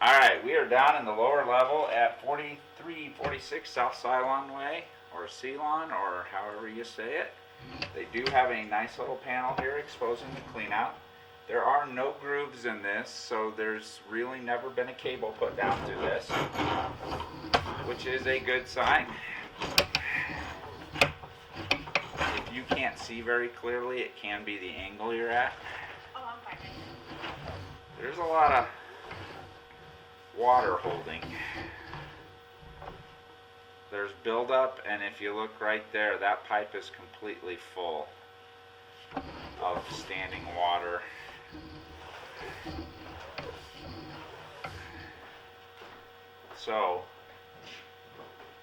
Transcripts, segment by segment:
Alright, we are down in the lower level at 4346 South Ceylon Way, or Ceylon, or however you say it. They do have a nice little panel here exposing the cleanout. There are no grooves in this, so there's really never been a cable put down through this, which is a good sign. If you can't see very clearly, it can be the angle you're at. Oh, I'm fine. There's a lot of water holding. There's buildup, and if you look right there, that pipe is completely full of standing water. So,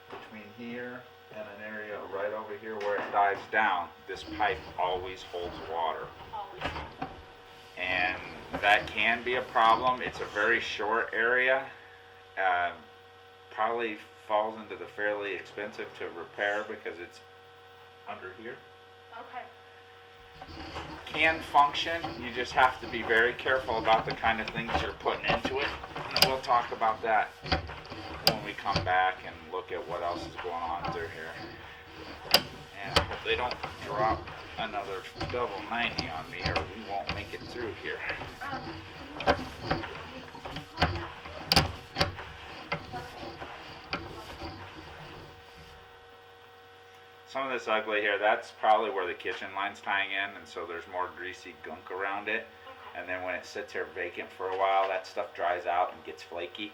between here and an area right over here where it dives down, this pipe always holds water. Always. And that can be a problem. It's a very short area. Probably falls into the fairly expensive to repair because it's under here. Okay. Can function. You just have to be very careful about the kind of things you're putting into it. And we'll talk about that when we come back and look at what else is going on through here. And I hope they don't drop another double 90 on me, or we won't make it through here. Some of this ugly here, that's probably where the kitchen line's tying in, and so there's more greasy gunk around it. And then when it sits here vacant for a while, that stuff dries out and gets flaky.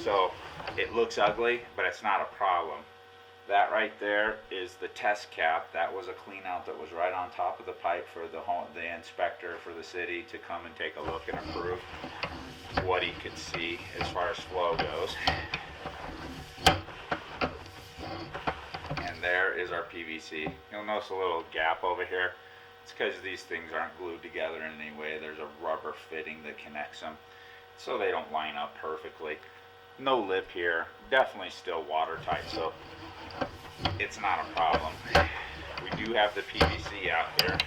So it looks ugly, but it's not a problem. That right there is the test cap. That was a clean out that was right on top of the pipe for the inspector for the city to come and take a look and approve what he could see as far as flow goes. And there is our PVC. You'll notice a little gap over here. It's because these things aren't glued together in any way. There's a rubber fitting that connects them, so they don't line up perfectly. No lip here. Definitely still watertight, so it's not a problem. We do have the PVC out here.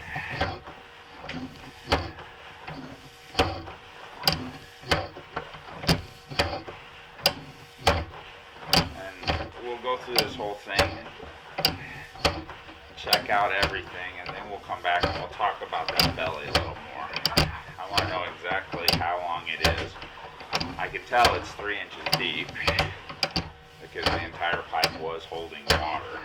And we'll go through this whole thing and check out everything, and then we'll come back and we'll talk about that belly a little more. I want to know exactly how long it is. I can tell it's 3 inches deep because the entire pipe was holding water.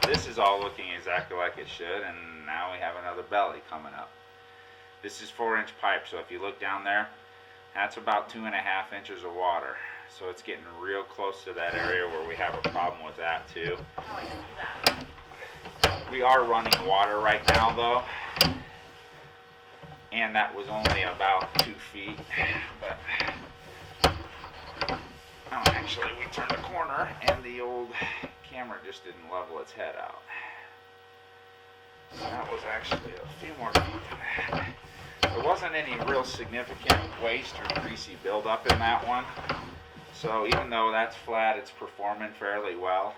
This is all looking exactly like it should, and now we have another belly coming up. This is 4-inch pipe, so if you look down there, that's about 2.5 inches of water. So it's getting real close to that area where we have a problem with that too. We are running water right now though, and that was only about 2 feet. But actually, we turned a corner and the old camera just didn't level its head out. So that was actually a few more feet than that. There wasn't any real significant waste or greasy buildup in that one. So even though that's flat, it's performing fairly well.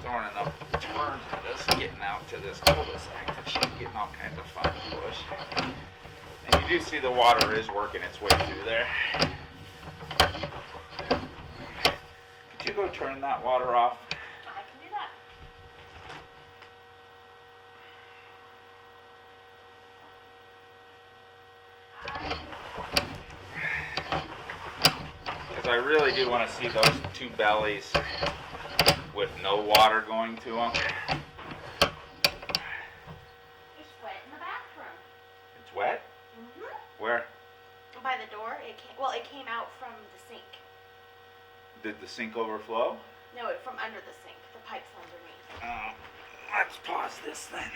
Throwing enough turns at this, getting out to this cul-de-sac that she's getting all kinds of fun to push. And you do see the water is working its way through there. Could you go turn that water off? I can do that. Because I really do want to see those 2 bellies with no water going to them. It's wet in the bathroom. It's wet? Mm-hmm. Where? By the door. It came out from the sink. Did the sink overflow? No, from under the sink. The pipe's underneath. Let's pause this then.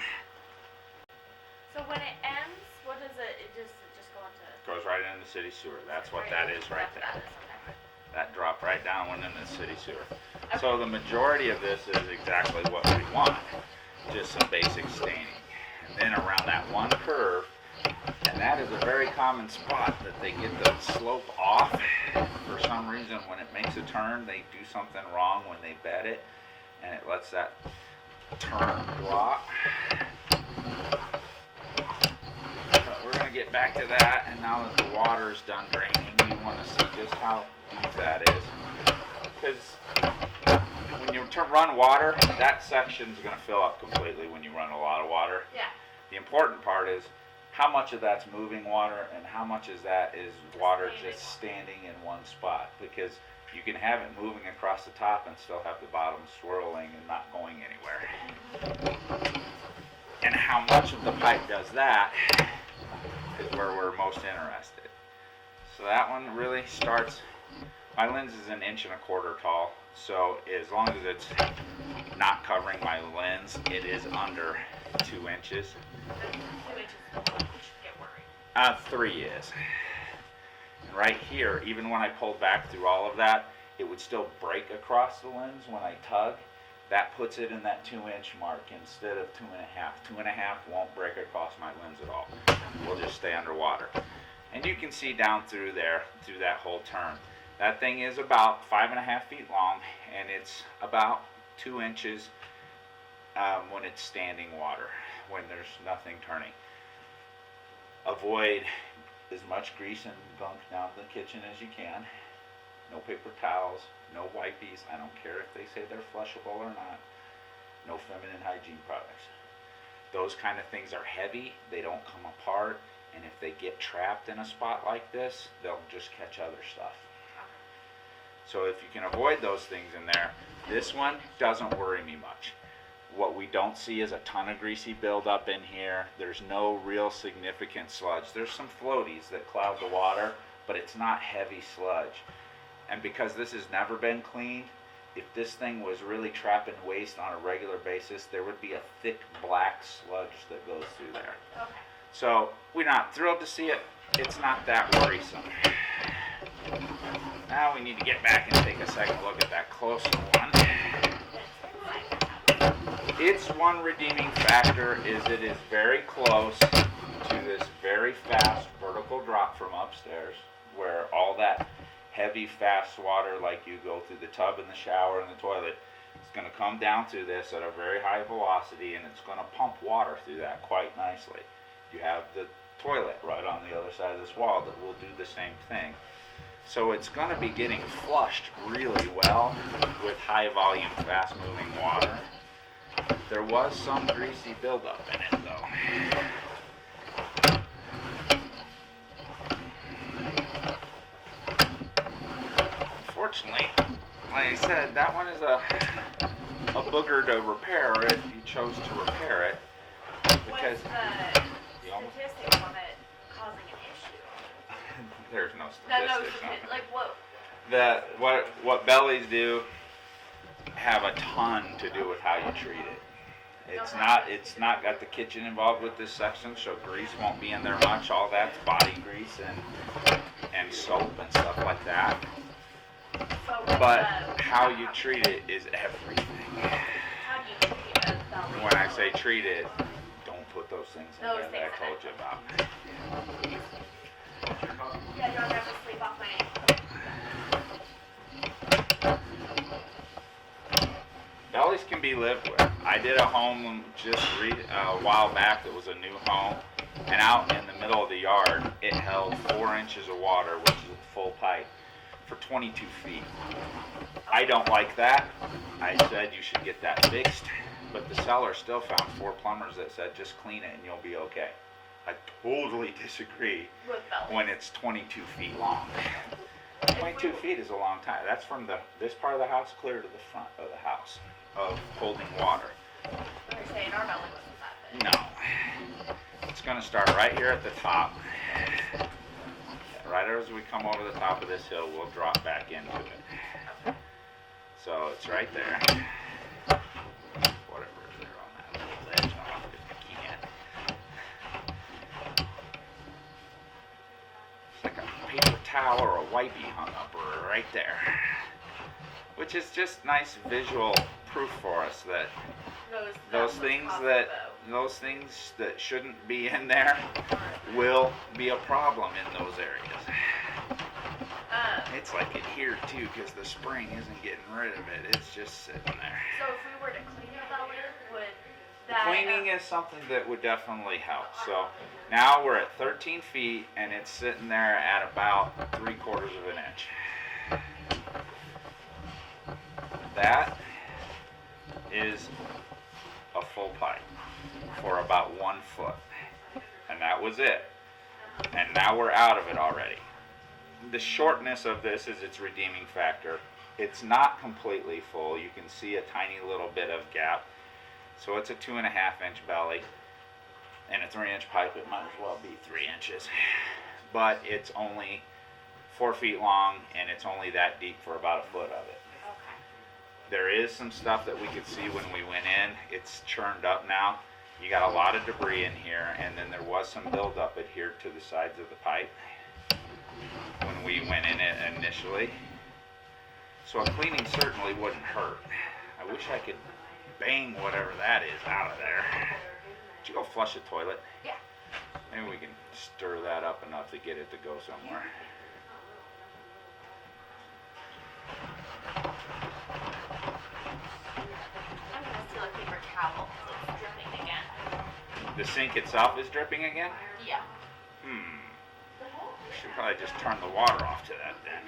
So when it ends, what does it? It just go into. Goes right into the city sewer. That's what that is right there. That is, okay. That dropped right down went into the city sewer. Okay. So the majority of this is exactly what we want. Just some basic staining. And then around that one curve, and that is a very common spot that they get the slope off for for some reason, when it makes a turn, they do something wrong when they bed it, and it lets that turn drop. But we're gonna get back to that, and now that the water's done draining, you want to see just how deep that is, because when you run water, that section's gonna fill up completely when you run a lot of water. Yeah. The important part is how much of that's moving water and how much of that is water just standing in one spot, because you can have it moving across the top and still have the bottom swirling and not going anywhere. And how much of the pipe does that is where we're most interested. So that one really starts, my lens is 1.25 inches tall, so as long as it's not covering my lens, it is under 2 inches. 2 inches, you should get worried. 3 is. And right here, even when I pulled back through all of that, it would still break across the lens when I tug. That puts it in that 2-inch mark instead of 2.5. 2.5 won't break across my lens at all. We'll just stay underwater. And you can see down through there, through that whole turn. That thing is about 5.5 feet long, and it's about 2 inches when it's standing water, when there's nothing turning. Avoid as much grease and gunk down the kitchen as you can. No paper towels, no wipies. I don't care if they say they're flushable or not. No feminine hygiene products. Those kind of things are heavy, they don't come apart, and if they get trapped in a spot like this, they'll just catch other stuff. So if you can avoid those things in there, this one doesn't worry me much. What we don't see is a ton of greasy buildup in here. There's no real significant sludge. There's some floaties that cloud the water, but it's not heavy sludge. And because this has never been cleaned, if this thing was really trapping waste on a regular basis, there would be a thick black sludge that goes through there. Okay. So we're not thrilled to see it. It's not that worrisome. Now we need to get back and take a second look at that closer one. Its one redeeming factor is it is very close to this very fast vertical drop from upstairs, where all that heavy, fast water, like you go through the tub and the shower and the toilet, it's going to come down through this at a very high velocity, and it's going to pump water through that quite nicely. You have the toilet right on the other side of this wall that will do the same thing. So it's going to be getting flushed really well with high volume, fast moving water. There was some greasy buildup in it though. Unfortunately, like I said, that one is a booger to repair if you chose to repair it. Because what's the statistics on it causing an issue? There's no statistics on it. Like what bellies do have a ton to do with how you treat it. It's not got the kitchen involved with this section, so grease won't be in there much. All that's body grease and soap and stuff like that. But how you treat it is everything. How do you treat a belly? When I say treat it, don't put those things in Those there things that I told you about. Yeah, you'll never sleep off my ankle. Bellies can be lived with. I did a home just a while back that was a new home, and out in the middle of the yard, it held 4 inches of water, which is a full pipe, for 22 feet. I don't like that. I said you should get that fixed, but the seller still found 4 plumbers that said just clean it and you'll be okay. I totally disagree With bellies. when it's 22 feet long. 22 feet is a long time. That's from this part of the house clear to the front of the house of holding water. You're saying our belly wasn't that big. No. It's going to start right here at the top. Right as we come over the top of this hill, we'll drop back into it. So it's right there. Whatever is there on that little ledge off if you can. It's like a paper towel or a wipey hung up right there. Which is just nice visual proof for us that those things that shouldn't be in there will be a problem in those areas. It's like adhered too because the spring isn't getting rid of it. It's just sitting there. So if we were to clean the belly, would that... Cleaning is something that would definitely help. So now we're at 13 feet and it's sitting there at about 3/4 of an inch. That is a full pipe for about 1 foot. And that was it. And now we're out of it already. The shortness of this is its redeeming factor. It's not completely full. You can see a tiny little bit of gap. So it's a 2.5 inch belly. And a 3-inch pipe, it might as well be 3 inches. But it's only 4 feet long and it's only that deep for about 1 foot of it. Okay. There is some stuff that we could see when we went in. It's churned up now. You got a lot of debris in here, and then there was some buildup adhered to the sides of the pipe when we went in it initially. So a cleaning certainly wouldn't hurt. I wish I could bang whatever that is out of there. Did you go flush the toilet? Yeah. Maybe we can stir that up enough to get it to go somewhere. I'm gonna steal a paper towel. It's dripping again. The sink itself is dripping again? Yeah. We should probably just turn the water off to that then.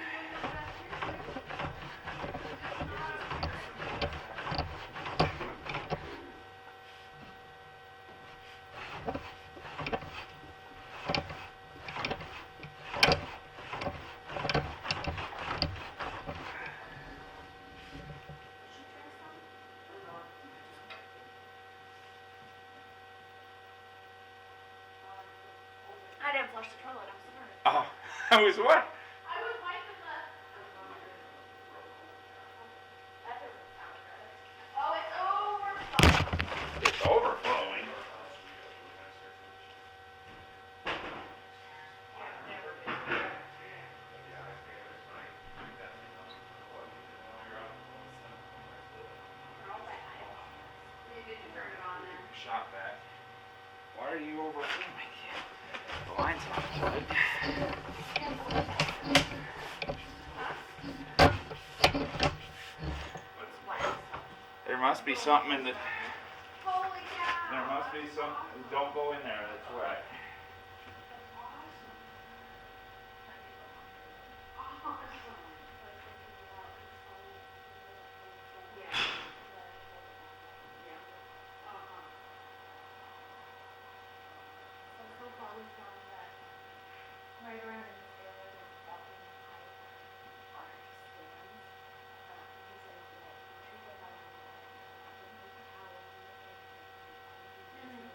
I didn't flush the toilet. I'm sorry. Oh, I was what? I was wiping the... That doesn't sound good. Oh, it's overflowing. It's overflowing. Shot back. Why are you overflowing? The line's not plugged. There must be something in the... Holy cow. There must be some... Don't go in there, that's wet. Right around in this area, there's balcony pipe on our stands. He said that you treat the belly with a towel and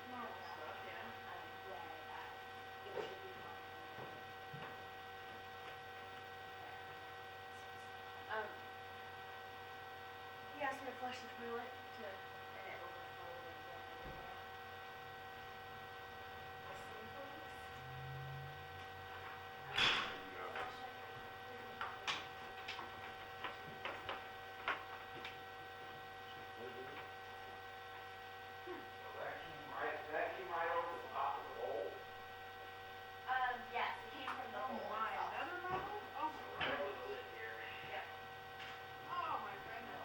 normal stuff, yeah. I read that it should be fine. He asked me to flush the toilet and it overflowed and went everywhere. I sleep for weeks. Vacuum right over the top of the bowl. Yes, it came from the hole. Another bottle? Oh, Right over the lid here. Yeah. oh my goodness.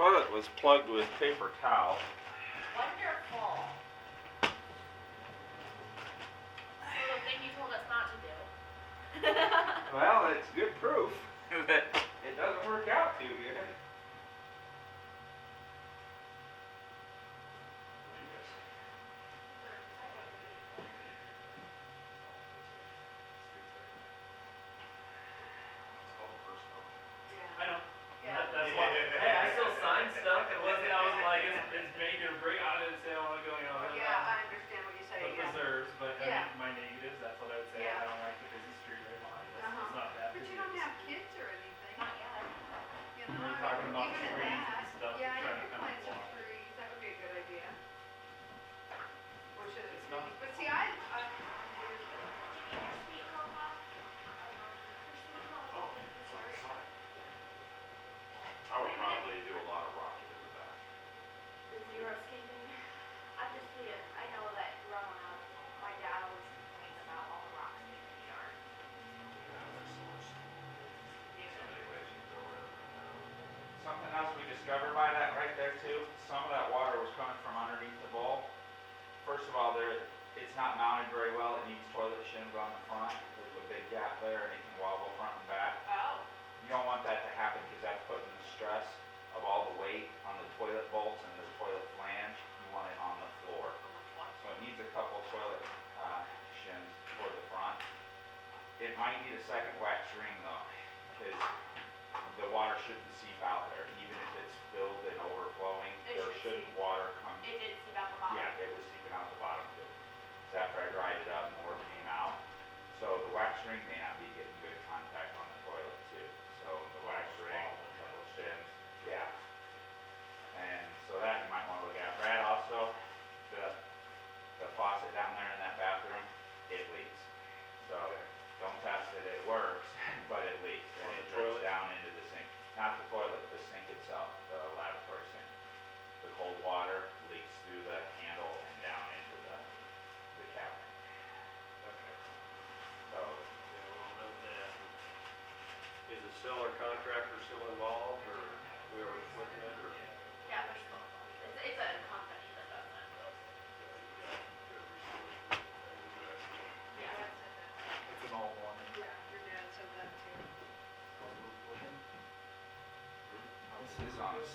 toilet was plugged with paper towel. Wonderful. So the thing you told us not to do. Well, it's good proof that it doesn't work out too good. I know. Yeah. That's why. Hey, I still signed stuff. It wasn't. I was like, it's make or break. I didn't say I want to go. You know. Yeah, I understand what you say, The yeah. preserves, but I Yeah. mean, my negatives. That's what I would say. Yeah. I don't like the busy street right behind us. Uh-huh. It's not that But busy. you don't have kids or anything, Not yet. you know, We're I talking mean, about even at trees that, and stuff, yeah, you trying to could kind of plant some block. trees, that would be a good idea. Or should it It's be, not. but see, I, I would probably do a lot of rocking in the back. The zero escaping. I'm just being, I know that growing up, my dad always complained about all the rocks in the yard. Something else we discovered by that right there too, some of that water was coming from underneath the bowl. First of all, it's not mounted very well, it needs toilet shims on the front. There's a big gap there and it can wobble front and back. Oh. You don't want that to happen because that's putting the stress of all the weight on the toilet bolts and the toilet flange. You want it on the floor. So it needs a couple toilet shims for the front. It might need a second wax ring though, because the water shouldn't seep out there. Even if it's filled and overflowing, It there should shouldn't water come. It did seep out the bottom. Yeah, it was seeping out the bottom too. So after I dried it up, more came out. So the wax ring may not be getting good contact on the toilet too. So the wax ring, a couple of shims, yeah. And so that you might want to look at. Brad, also, the faucet down there in that bathroom, it leaks. So don't test it, it works, but it leaks. And it drips down into the sink. Not the toilet, the sink itself, the lavatory sink. The cold water leaks through the handle and down into the cabinet. Okay. So, Yeah, well, note that. Is the seller contractor still involved, or whoever's looking at it, or? Yeah, there's, it's a company that does that. Yeah. that's it, It's an old one. yeah, your dad said that too. this is on a